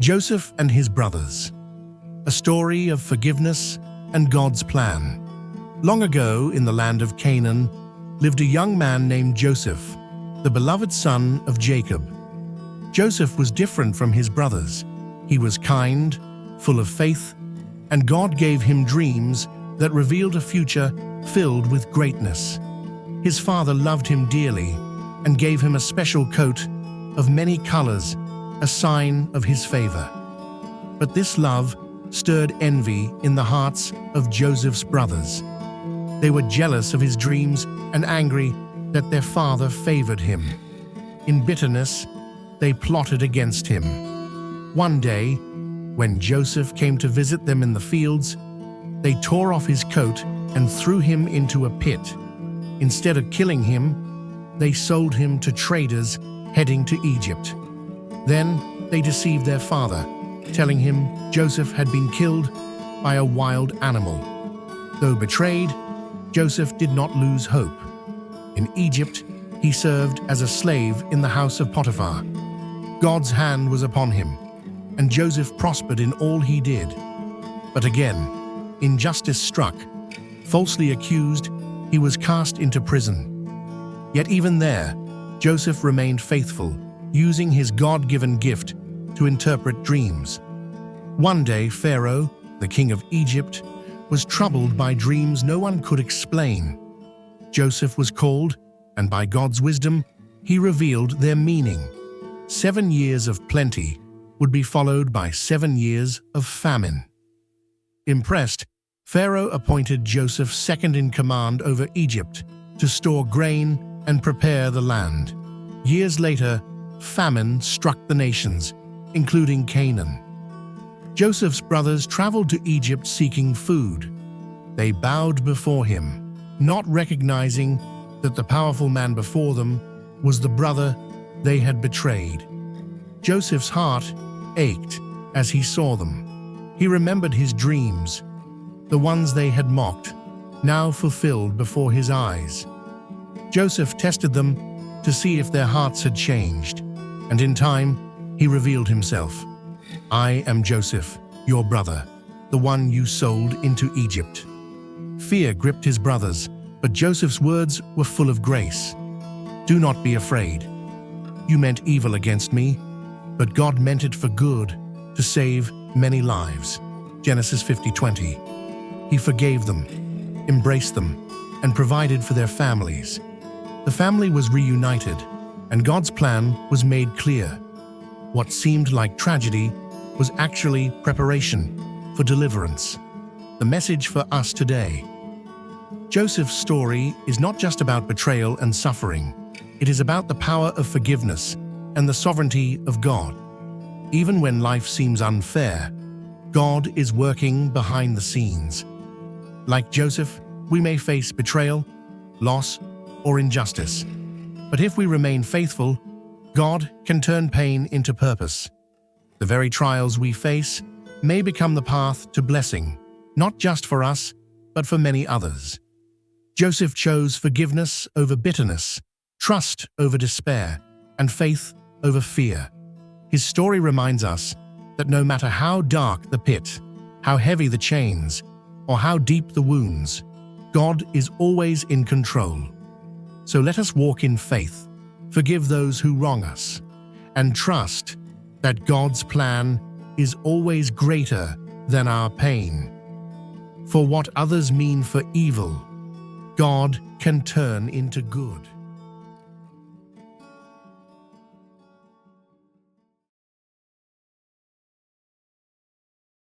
Joseph and his brothers. A story of forgiveness and God's plan. Long ago, in the land of Canaan, lived a young man named Joseph, the beloved son of Jacob. Joseph was different from his brothers. He was kind, full of faith, and God gave him dreams that revealed a future filled with greatness. His father loved him dearly and gave him a special coat of many colors, a sign of his favor. But this love stirred envy in the hearts of Joseph's brothers. They were jealous of his dreams and angry that their father favored him. In bitterness, they plotted against him. One day, when Joseph came to visit them in the fields, they tore off his coat and threw him into a pit. Instead of killing him, they sold him to traders heading to Egypt. Then they deceived their father, telling him Joseph had been killed by a wild animal. Though betrayed, Joseph did not lose hope. In Egypt, he served as a slave in the house of Potiphar. God's hand was upon him, and Joseph prospered in all he did. But again, injustice struck. Falsely accused, he was cast into prison. Yet even there, Joseph remained faithful, using his God-given gift to interpret dreams. One day, Pharaoh, the king of Egypt, was troubled by dreams no one could explain. Joseph was called, and by God's wisdom, he revealed their meaning. 7 years of plenty would be followed by 7 years of famine. Impressed, Pharaoh appointed Joseph second in command over Egypt to store grain and prepare the land. Years later, famine struck the nations, including Canaan. Joseph's brothers traveled to Egypt seeking food. They bowed before him, not recognizing that the powerful man before them was the brother they had betrayed. Joseph's heart ached as he saw them. He remembered his dreams, the ones they had mocked, now fulfilled before his eyes. Joseph tested them to see if their hearts had changed, and in time, he revealed himself. "I am Joseph, your brother, the one you sold into Egypt." Fear gripped his brothers, but Joseph's words were full of grace. "Do not be afraid. You meant evil against me, but God meant it for good, to save many lives." Genesis 50:20. He forgave them, embraced them, and provided for their families. The family was reunited, and God's plan was made clear. What seemed like tragedy was actually preparation for deliverance. The message for us today. Joseph's story is not just about betrayal and suffering. It is about the power of forgiveness and the sovereignty of God. Even when life seems unfair, God is working behind the scenes. Like Joseph, we may face betrayal, loss, or injustice. But if we remain faithful, God can turn pain into purpose. The very trials we face may become the path to blessing, not just for us, but for many others. Joseph chose forgiveness over bitterness, trust over despair, and faith over fear. His story reminds us that no matter how dark the pit, how heavy the chains, or how deep the wounds, God is always in control. So let us walk in faith, forgive those who wrong us, and trust that God's plan is always greater than our pain. For what others mean for evil, God can turn into good.